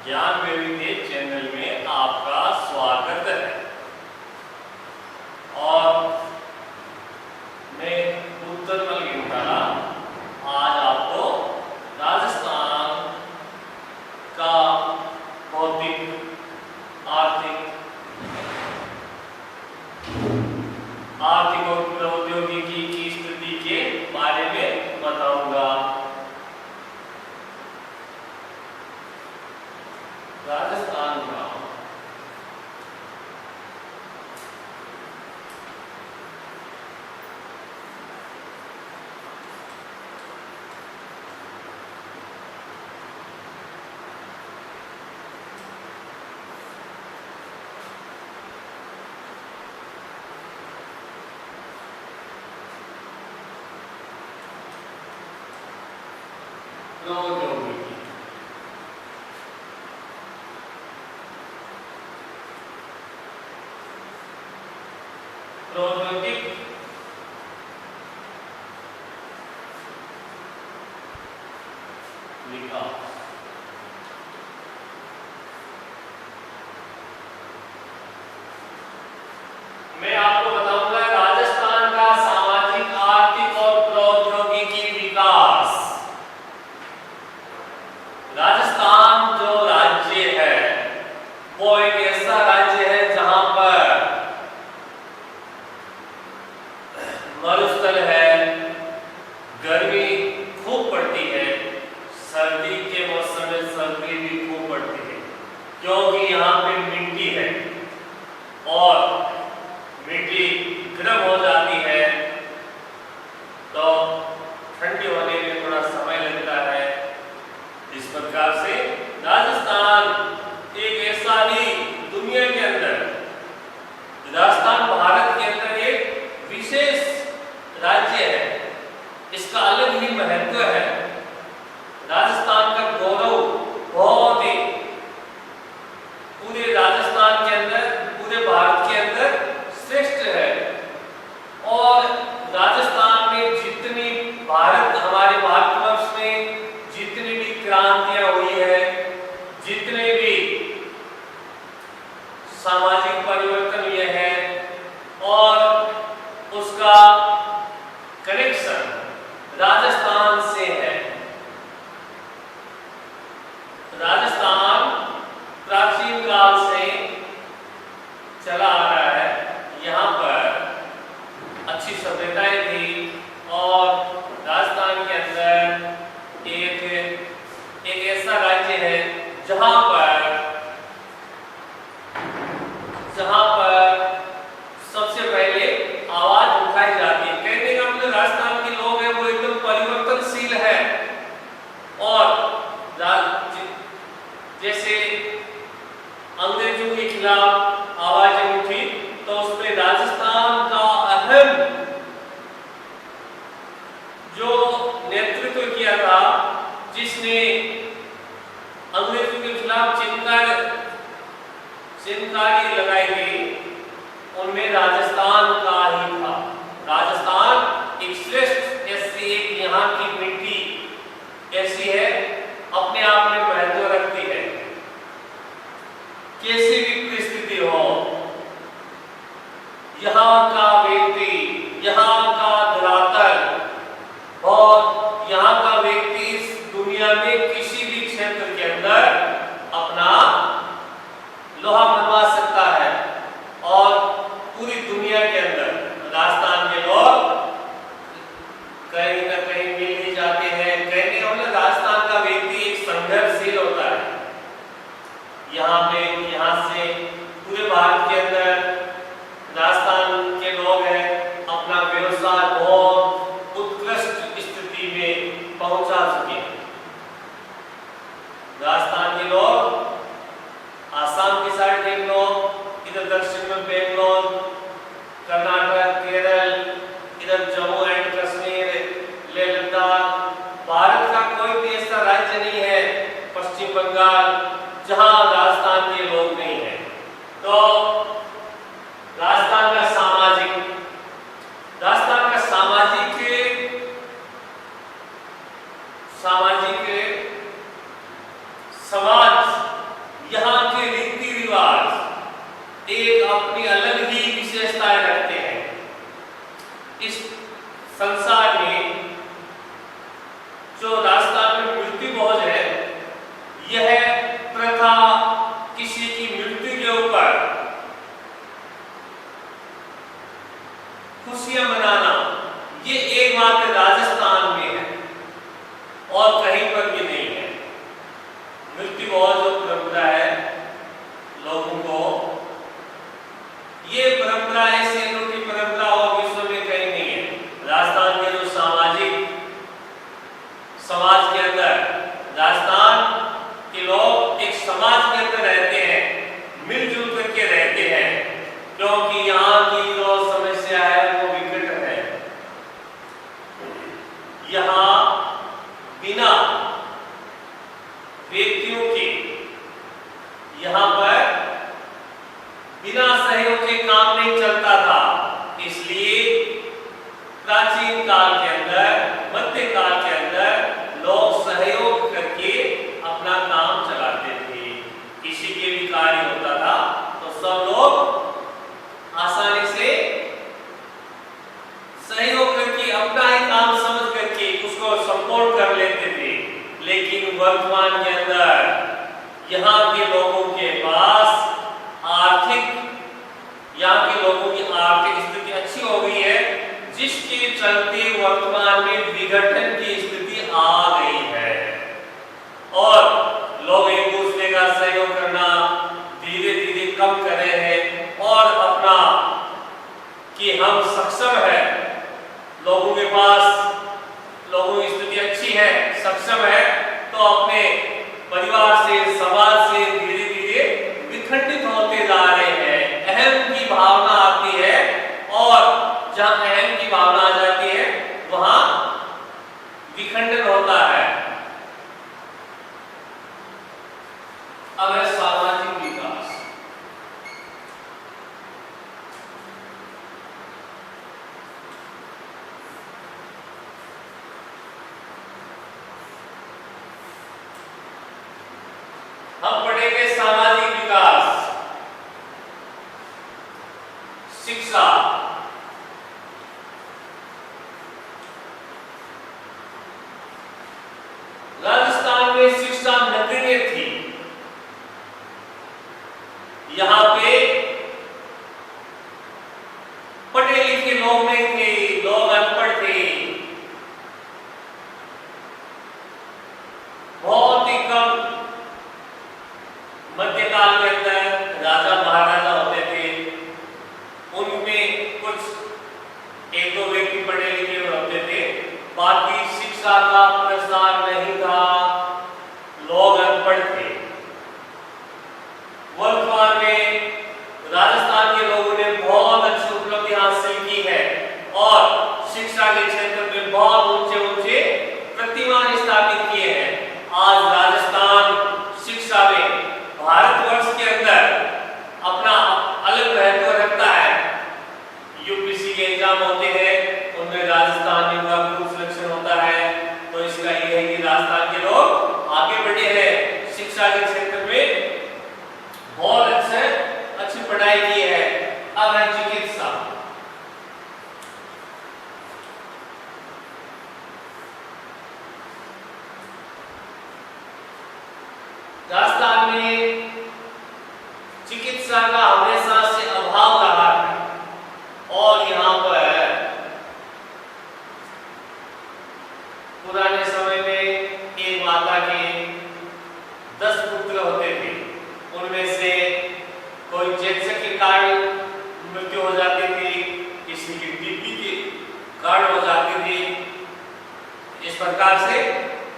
ज्ञान वैविध्य चैनल में आपका स्वागत है। और मैं उत्तरमल गिंटाला आज आपको राजस्थान का भौतिक, आर्थिक और प्रौद्योगिकी की स्थिति के बारे में बताऊंगा। राजस्थान का प्रौद्योगिकी प्रौद्योगिक विकास। मैं आपको बताऊंगा राजस्थान का सामाजिक, आर्थिक और प्रौद्योगिकी विकास। राजस्थान जो राज्य है वो एक ऐसा राज्य है जहां पर मरुस्थल है, गर्मी खूब पड़ती है, सर्दी के मौसम में सर्दी भी खूब पड़ती है, क्योंकि यहाँ पे मिट्टी है और मिट्टी गर्म हो जाती है तो ठंडी होने में थोड़ा समय लगता है। इस प्रकार से राजस्थान एक ऐसा ही दुनिया के अंदर, राजस्थान भारत के अंदर एक विशेष राज्य है, इसका अलग ही महत्व है। राजस्थान का गौरव बहुत ही पूरे राजस्थान के अंदर, पूरे भारत के अंदर श्रेष्ठ है। और राजस्थान में जितनी हमारे भारतवर्ष में जितनी भी क्रांतियां हुई है, जितने भी सामाजिक परिवर्तन हुए हैं और उसका कनेक्शन राजस्थान से है। राजस्थान प्राचीन काल से चला आ रहा है, यहाँ पर अच्छी सभ्यताएं थी और राजस्थान के अंदर एक ऐसा राज्य है जहाँ पर सबसे पहले आवाज उठाई जाती है। कहने का मतलब राजस्थान के लोग हैं वो एकदम परिवर्तनशील है। और जैसे अंग्रेजों के खिलाफ आवाजें उठी तो उसमें राजस्थान का अहम जो नेतृत्व किया था, जिसने अंग्रेजों के खिलाफ चिंगारी लगाई गई, उनमें राजस्थान का ही था। राजस्थान एक श्रेष्ठ ऐसी, एक यहाँ की मिट्टी ऐसी है, अपने आप में महत्व रखती है। कैसी भी परिस्थिति हो, यहाँ का व्यक्ति, यहाँ का धरातल, और यहाँ का व्यक्ति इस दुनिया में किसी भी क्षेत्र के अंदर अपना लोहा मनवा सकता है। और पूरी दुनिया के अंदर राजस्थान के लोग कहीं न कहीं मिल ही जाते हैं। कहने का मतलब राजस्थान का व्यक्ति एक संघर्षशील होता है। यहाँ से पूरे भारत के अंदर राजस्थान के लोग हैं, अपना व्यवसाय बहुत उत्कृष्ट स्थिति में पहुंचा चुके हैं। राजस्थान के लोग आसाम की साइड देख लो, इधर दक्षिण में बेंगलोर, कर्नाटक, केरल, इधर जम्मू एंड कश्मीर, लेह लद्दाख, भारत का कोई भी ऐसा राज्य नहीं है, पश्चिम बंगाल, जहां राजस्थान के लोग नहीं हैं। तो राजस्थान का सामाजिक समाज अपनी अलग ही विशेषताएं रखते हैं। इस संसार में जो राजस्थान में मृत्यु भोज है, यह प्रथा किसी की मृत्यु के ऊपर खुशियां मनाना, ये एकमात्र राजस्थान में है और कहीं पर भी नहीं है। मृत्यु भोज जो परंपरा है लोगों को, ये परंपरा ऐसी अनूठी परंपरा और विश्व में कहीं नहीं है। राजस्थान के जो समाज के अंदर राजस्थान के लोग एक समाज के अंदर रहते हैं, मिलजुल करके रहते हैं, क्योंकि यहाँ की जो समस्या है वो विकट है। यहाँ बिना व्यक्तियों के, यहाँ पर बिना सहयोग के काम नहीं चलता था। इसलिए प्राचीन काल के अंदर, मध्य काल के अंदर लोग सहयोग करके अपना काम चलाते थे। किसी के भी कार्य होता था तो सब लोग आसानी से सहयोग करके अपना ही काम समझ करके उसको संपूर्ण कर लेते थे। लेकिन वर्तमान के अंदर यहाँ के लोगों के पास यहाँ के लोगों की आर्थिक स्थिति अच्छी हो गई है, जिसके चलते वर्तमान में विघटन की स्थिति आ गई है और लोग एक दूसरे का सहयोग करना धीरे धीरे कम कर रहे हैं और अपना कि हम सक्षम है, लोगों के पास, लोगों की स्थिति अच्छी है, सक्षम है, तो अपने परिवार से, समाज से धीरे धीरे विखंडित होते जा रहे हैं। अहम की भावना आती है और जहां अहम की भावना आ जाती है वहां विखंडन होता है। अब है सामाजिक विकास। हम पढ़ेंगे सामाजिक विकास, शिक्षा। राजस्थान में शिक्षा नगण्य थी। यहाँ पे पढ़े लिखे लोग नहीं थे, लोग अनपढ़ थे, बहुत ही कम। मध्यकाल के अंदर राजा महाराजा होते थे, उनमें कुछ एक दो व्यक्ति पढ़े लिखे होते थे, बाकी शिक्षा का प्रसार नहीं था, लोग अनपढ़ थे। वर्तमान में राजस्थान के लोगों ने बहुत अच्छी उपलब्धि हासिल की है और शिक्षा के क्षेत्र में बहुत ऊंचे ऊंचे प्रतिमान स्थापित किए हैं। आज राजस्थान शिक्षा में भारतवर्ष के अंदर अपना अलग महत्व रखता है। यूपीएससी के एग्जाम होते हैं, उनमें राजस्थान का ग्रुप सिलेक्शन होता है, तो इसका यह है कि राजस्थान के लोग आगे बढ़े हैं, शिक्षा के क्षेत्र में बहुत अच्छी पढ़ाई की है। अब है चिकित्सा। राजस्थान में चिकित्सा का हमेशा से अभाव रहा है और यहाँ पर पुराने समय में एक माता के 10 पुत्र होते थे, उनमें से कोई कैंसर के कारण मृत्यु हो जाती थी, किसी की टीबी के कारण हो जाती थी। इस प्रकार से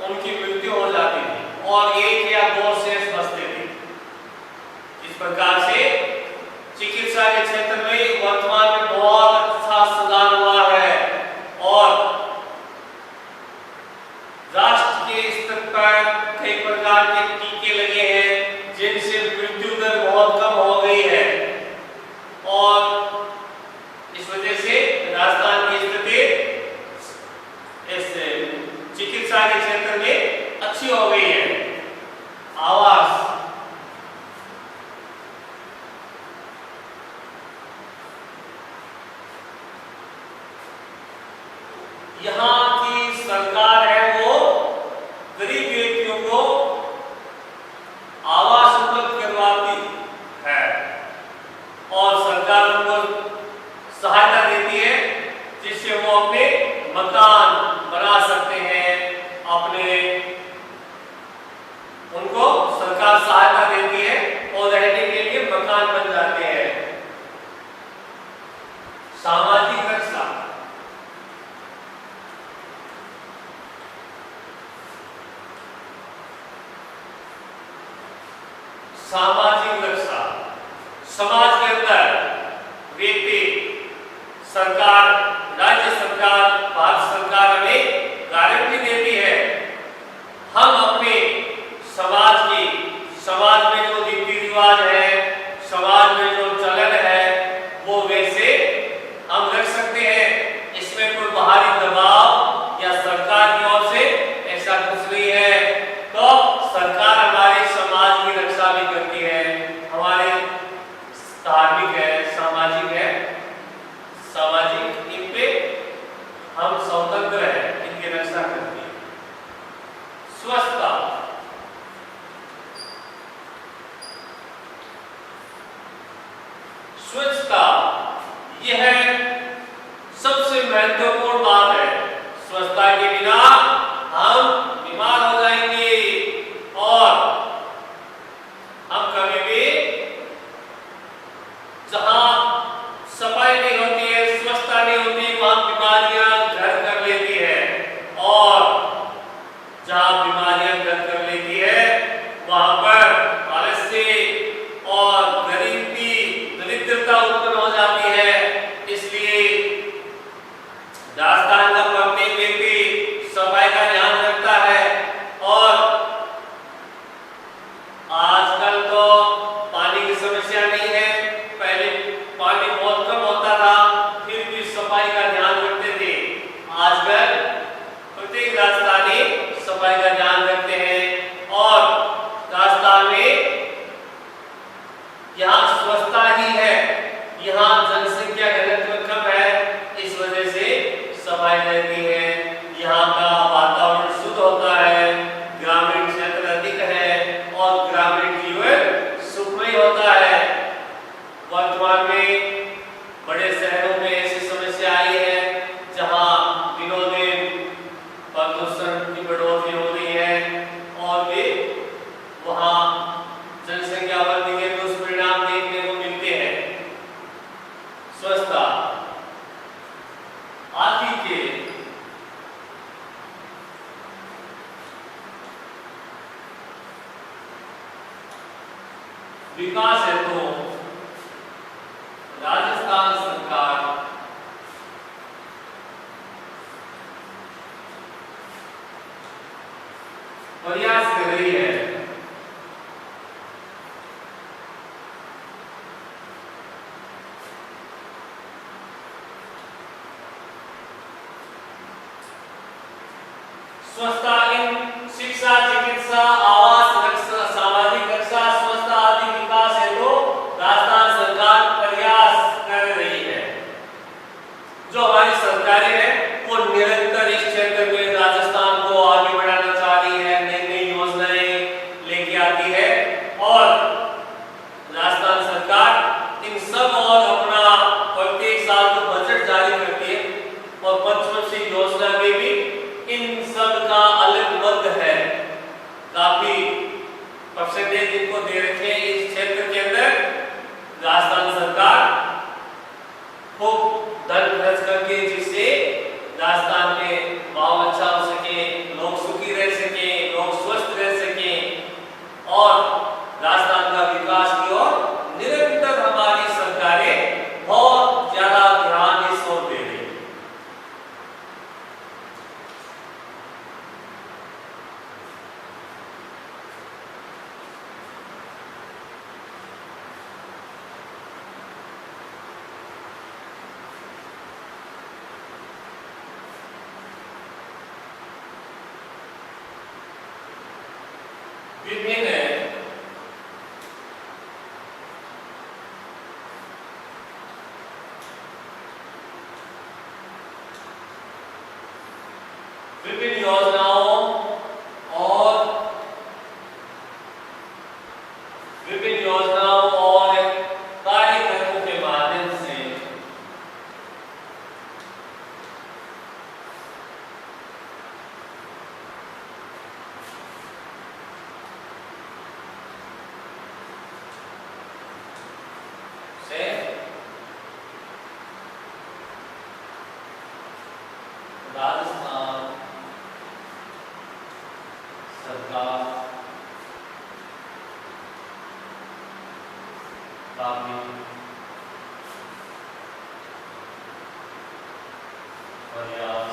उनकी मृत्यु हो जाती थी और 1 या 2 शेष बचते थे। इस प्रकार से चिकित्सा के क्षेत्र में वर्तमान में बहुत अच्छा सुधार हुआ है और राष्ट्र के स्तर पर कई प्रकार के टीके लगे हैं, जिनसे मृत्यु दर बहुत कम हो गई है और इस वजह से राजस्थान की स्थिति इस चिकित्सा के क्षेत्र में अच्छी हो गई है। आवास। उनको सरकार सहायता देती है और रहने के लिए मकान बन जाते हैं। सामाजिक रक्षा, सामाजिक रक्षा समाज के अंदर व्यक्ति, सरकार, राज्य सरकार, भारत सरकार हमें गारंटी देती है हम अपने समाज में जो रीति रिवाज है, समाज में जो चलन है, वो वैसे हम रख सकते हैं। इसमें कोई बाहरी दबाव या सरकार की ओर से ऐसा कुछ नहीं है। तो सरकार हमारे समाज की रक्षा भी करती है, हमारे धार्मिक है, सामाजिक इन पे हम स्वतंत्र है, इनकी रक्षा करती है। स्वच्छता, स्वच्छता यह सबसे महत्वपूर्ण बात है। स्वच्छता के बिना हम बीमार हो जाएंगे और हम कभी भी जहां सफाई नहीं होती है, स्वच्छता नहीं होती, वहां बीमारियां घर कर लेती है और जहां बीमारियां घर कर लेती है वहां पर आलस्य और गरीबी, दरिद्रता उत्पन्न हो जाती है। इसलिए राजस्थान का प्रत्येक व्यक्ति सफाई का ध्यान रखता है और आजकल तो पानी की समस्या नहीं है, पहले पानी बहुत कम होता था, फिर भी सफाई का ध्यान रखते थे। आजकल प्रत्येक राजस्थानी सफाई का ध्यान रखते हैं और राजस्थान में यहाँ स्वच्छता ही है, यहाँ जनसंख्या घनत्व कम है, इस वजह से सफाई रहती है। यहाँ का वातावरण शुद्ध होता है, ग्रामीण क्षेत्र अधिक है और ग्रामीण जीवन सुखमय होता है। वर्तमान में बड़े शहरों में ऐसी समस्या आई है जहाँ दिनों दिन प्रदूषण की बढ़ोतरी हो रही है और वे वहाँ जनसंख्या वृद्धि के दुष्परिणाम देखने को मिलते हैं। स्वच्छता आदि के विकास हेतु राजस्थान सरकार प्रयास कर रही है। स्वच्छता इन शिक्षा, चिकित्सा, आवास, रक्षा, सामाजिक रक्षा, स्वच्छता आदि विकास हेतु राजस्थान सरकार प्रयास कर रही है। जो हमारी सरकारें हैं वो निरंतर इस क्षेत्र में राजस्थान को आगे बढ़ाना चाह रही है, नई नई योजनाएं लेके आती है और राजस्थान सरकार इन सब और अपना प्रत्येक साल को बजट जारी करती है और पंचवर्षीय योजना में भी इन सब का अलग मत है। काफी परसेंटेज इनको दे रखे हैं इस क्षेत्र के अंदर। राजस्थान सरकार खूब धन खर्च करके जिससे राजस्थान में माहौल अच्छा हो सके, लोग सुखी रह सके, लोग स्वस्थ रह सके और राजस्थान का विकास की ओर निरंतर हमारी सरकारें बहुत ज्यादा ध्यान इस ओर दे रही है। विभिन्न योजनाओं और कार्यक्रमों के माध्यम से काफी प्रयास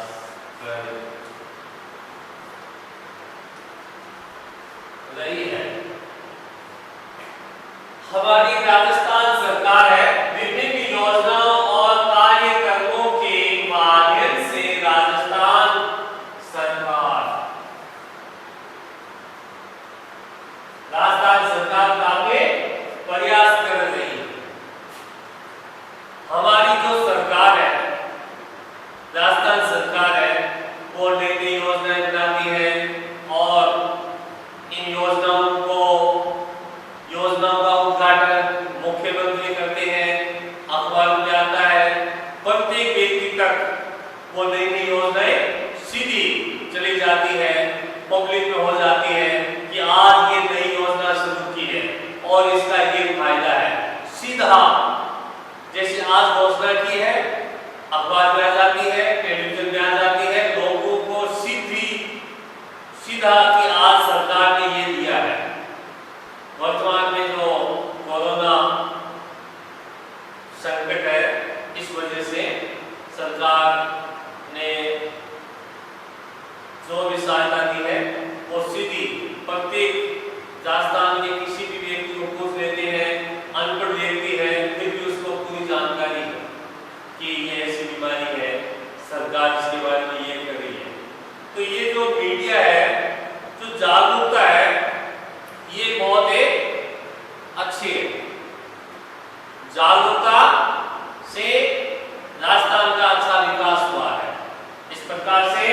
कर रही है। हमारी राजस्थान सरकार है, विभिन्न योजनाओं और कार्यक्रमों के माध्यम से राजस्थान सरकार काफी प्रयास कर रही है। हमारी जो सरकार है, राजस्थान सरकार है, वो नई नई योजनाएं बनाती है और इन योजनाओं का उद्घाटन मुख्यमंत्री करते हैं, अखबार में आता है, प्रत्येक व्यक्ति तक वो नई नई योजनाएं सीधी चली जाती है, पब्लिक में हो जाती है कि आज ये नई योजना शुरू की है और इसका ये फायदा है। सीधा जैसे आज घोषणा की है, अखबार में आ जाती है, टेलीविजन में आ जाती है, लोगों को सीधा कि आज सरकार ने ये दिया है। वर्तमान में जो कोरोना संकट है, इस वजह से सरकार ने जो भी सहायता दी है वो सीधी प्रत्येक राजस्थान के किसी भी व्यक्ति को पूछ लेते हैं, अनपढ़ व्यक्ति है फिर भी उसको पूरी जानकारी है कि ये ऐसी बीमारी है, सरकार इसके बारे में ये कर रही है। तो ये जो मीडिया है, जो जागरूकता है, ये बहुत एक अच्छी है। जागरूकता से राजस्थान का अच्छा विकास हुआ है। इस प्रकार से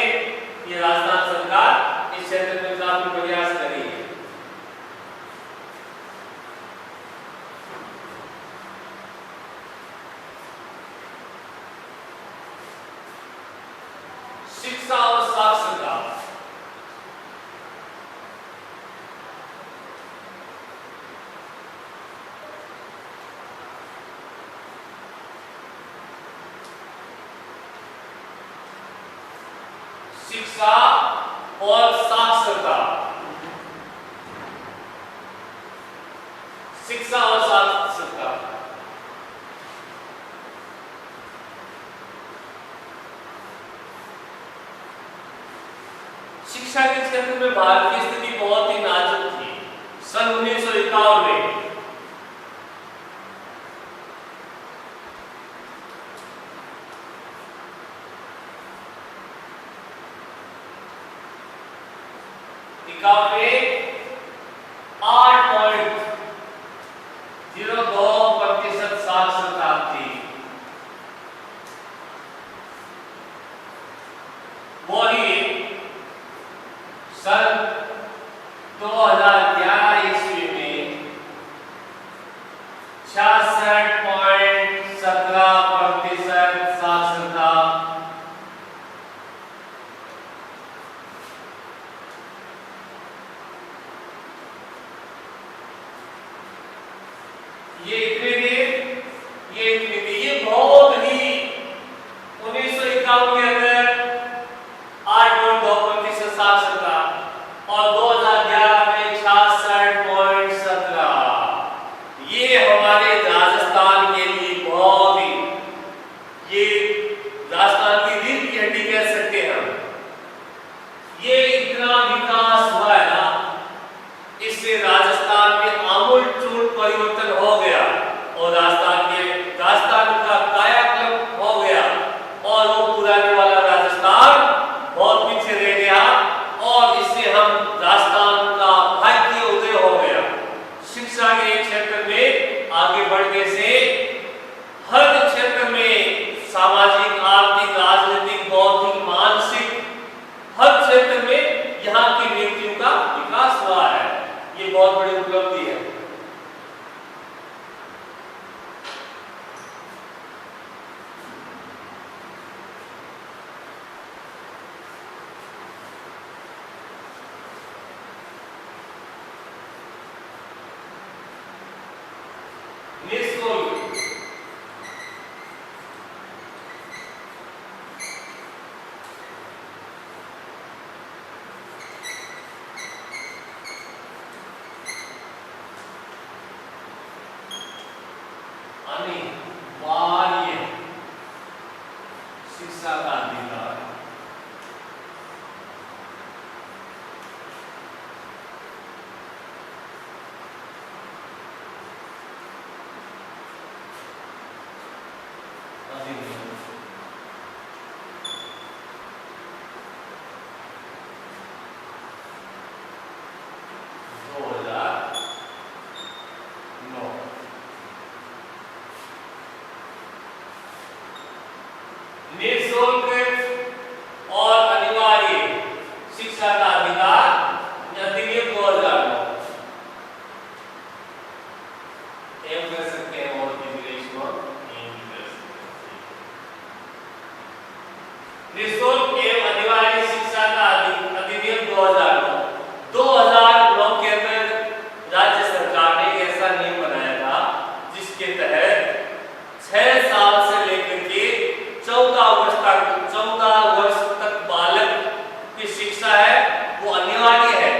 ये राजस्थान सरकार इस क्षेत्र में काफी प्रयास कर रही है। शिक्षा और साक्षरता, शिक्षा और साक्षरता, शिक्षा और साक्षरता। शिक्षा के क्षेत्र में भारत की स्थिति बहुत ही नाजुक थी। सन 1951 में में 8.02% साक्षरता थी। वही सन 2011 ईस्वी में 66.17% साक्षरता। ये बहुत ही 1951 के अंदर 8.2% साक्षरता और 2011 में 66.17। ये हमारे राजस्थान के लिए बहुत ही, ये राजस्थान की रीढ़ की हड्डी कह सकते हैं हम। ये इतना विकास हुआ है ना, इससे राजस्थान में आमूलचूल परिवर्तन हो गया और राजस्थान का कायाकल्प हो गया और वो पुराने वाला राजस्थान बहुत पीछे रह गया और इससे हम राजस्थान का भाग्य उदय हो गया। शिक्षा के क्षेत्र में आगे बढ़ने से हर क्षेत्र में सामाजिक, आर्थिक, राजनीतिक, बौद्धिक, मानसिक हर क्षेत्र में यहाँ के व्यक्तियों का विकास हुआ है। ये बहुत बड़ी उपलब्धि है। कानूनी बाह्य शिक्षा का अधिकार। निःशुल्क और अनिवार्य शिक्षा का अधिकार अधिनियम 2009 एम कर सकते हैं और इंग्लिश को एम कर सकते हैं। निःशुल्क एवं अनिवार्य शिक्षा का अधिनियम 2009 के अंदर राज्य सरकार ने ऐसा नियम बनाया था जिसके तहत 6 साल से लेकर के 14 वर्ष तक बालक की शिक्षा है वो अनिवार्य है।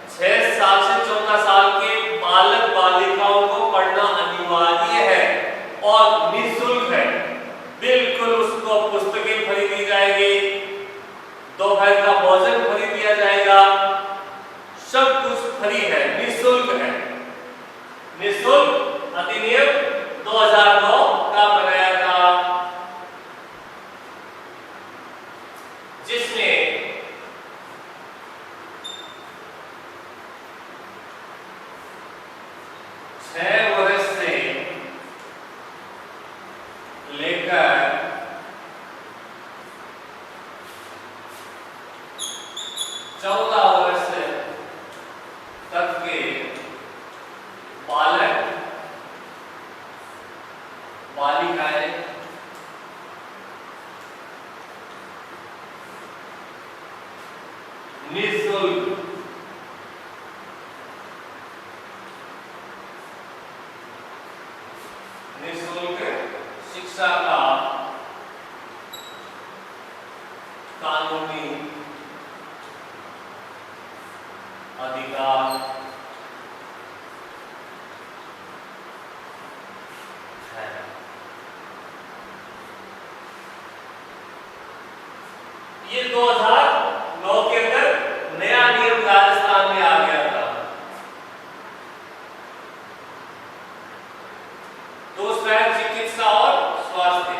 6 साल से 14 साल के बालक बालिकाओं को पढ़ना अनिवार्य है और निःशुल्क है। बिल्कुल उसको पुस्तकें खरीदी जाएगी, दोपहर का भोजन खरीद दिया जाएगा, सब कुछ फ्री है, निःशुल्क है। निःशुल्क अधिनियम 2009 का बनाया था जिसमें 6 वर्ष से लेकर 14 वर्ष तक के बालक बालिकाएं निःशुल्क शिक्षा का कानूनी अधिकार है। ये 2009 के अंदर नया नियम राजस्थान में आ गया था। दूसरा है चिकित्सा और स्वास्थ्य।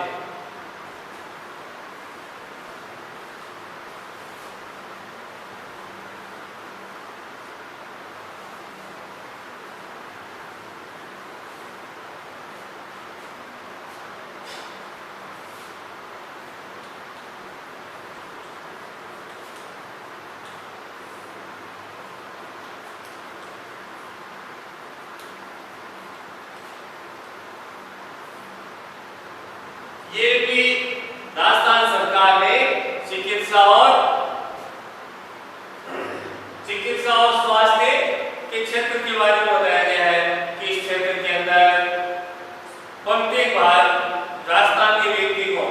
ये भी राजस्थान सरकार ने चिकित्सा और स्वास्थ्य के क्षेत्र के बारे में बताया गया है कि इस क्षेत्र के अंदर प्रत्येक बार राजस्थान के व्यक्ति को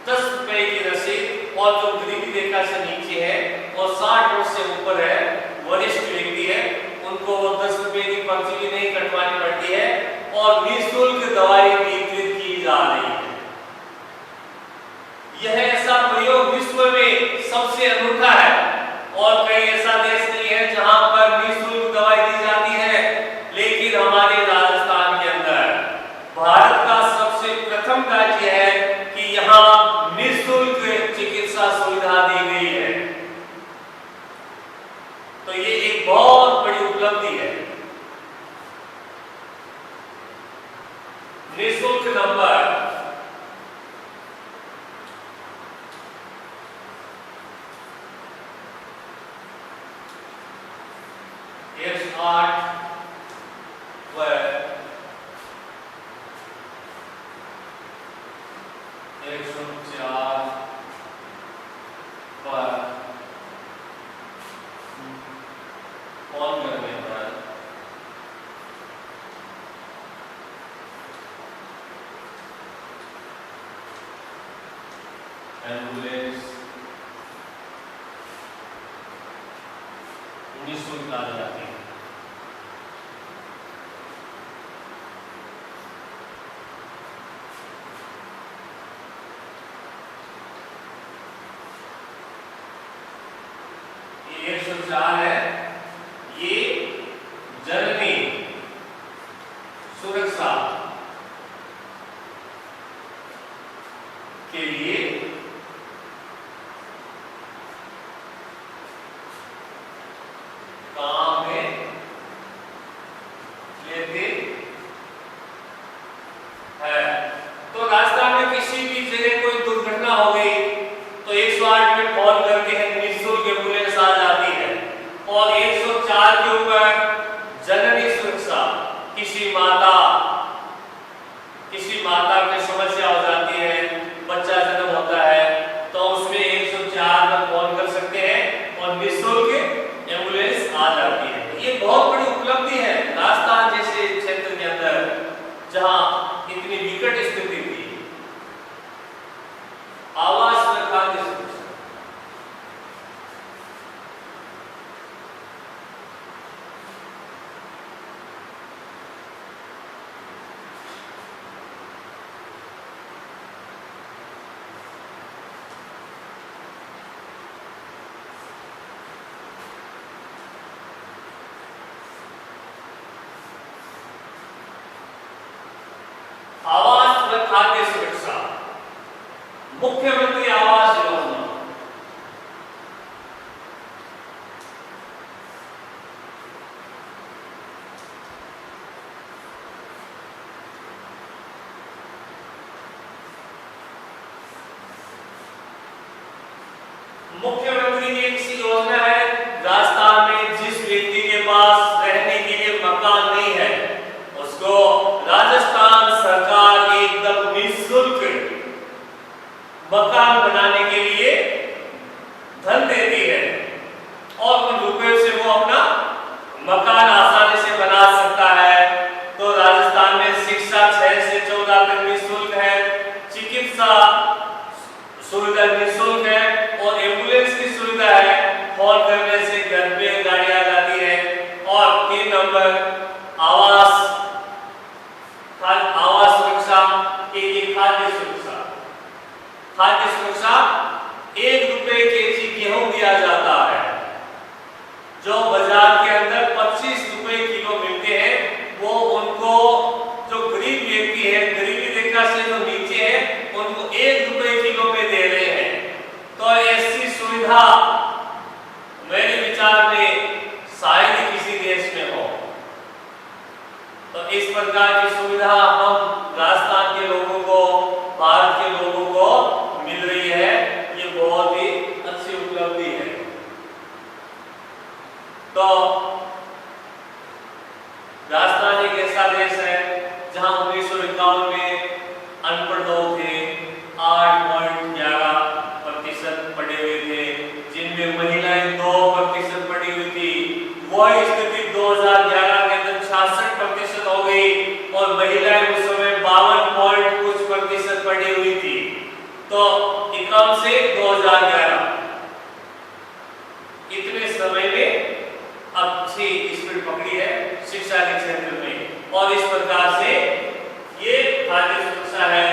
10 रुपए की रसीद और जो गरीबी रेखा से नीचे है और 60 वर्ष से ऊपर है वरिष्ठ व्यक्ति है उनको 10 रुपए की पर्ची भी नहीं कटवानी पड़ती है और निःशुल्क दवाई वितरित की जा रही है। यह ऐसा प्रयोग विश्व में सबसे अनूठा है और कई ऐसा देश नहीं है जहां पर निःशुल्क दवाई दी जाती है, लेकिन हमारे राजस्थान के अंदर भारत का सबसे प्रथम राज्य है कि यहां निःशुल्क चिकित्सा सुविधा दी गई है। तो ये एक बहुत बड़ी उपलब्धि है। निःशुल्क नंबर 108 पर 104 पर कॉल करने पर एम्बुलेंस निःशुल्क आ जाती है। किसी माता की समस्या हो जाती है, बच्चा जन्म होता है, तो उसमें 104 पर फोन कर सकते हैं और निःशुल्क एम्बुलेंस आ जाती है। ये बहुत बड़ी उपलब्धि है राजस्थान जैसे क्षेत्र के अंदर जहां इतनी विकट स्थिति थी। आवास में खाद्य सुरक्षा, आवास व खाद्य सुरक्षा, मुख्यमंत्री आवास योजना। मुख्यमंत्री की एक सी योजना है, राजस्थान में जिस व्यक्ति के पास रहने के लिए मकान नहीं है उसको राजस्थान सरकार एकदम निःशुल्क मकान बनाने के लिए धन देती है और उन रुपए से वो अपना मकान आसानी से बना सकता है। तो राजस्थान में शिक्षा 6 से 14 तक निःशुल्क है, चिकित्सा सुविधा निःशुल्क है और एम्बुलेंस की सुविधा है। फोन करने से घर पे गाड़ी आ जाती है। और 3 नंबर आवास सुरक्षा की खाद्य सुरक्षा। खाद्य सुरक्षा 1 रुपए केजी गेहूं दिया जाता है जो बाजार के अंदर 25 रुपए किलो मिलते हैं। वो उनको जो गरीब व्यक्ति है, गरीबी रेखा से जो नीचे है, उनको 1 रुपए किलो में दे रहे हैं। तो ऐसी सुविधा मेरे विचार में शायद ही किसी देश में हो। तो इस प्रकार की सुविधा हम राजस्थान के लोगों को, भारत के लोगों को मिल रही है। ये बहुत ही अच्छी उपलब्धि है। तो राजस्थान एक ऐसा देश है जहां 1951 में अनपढ़ लोग थे, 8.11% पढ़े हुए थे, जिनमें महिलाएं 2% पढ़ी हुई थी। वही स्थिति 2011 के अंदर 66% हो गई और महिलाएं उस समय 52% पढ़ी हुई थी। तो 51 से 2011 इतने समय में अच्छी स्पीड पकड़ी है शिक्षा के क्षेत्र में। और इस प्रकार से ये खाद्य सुरक्षा है।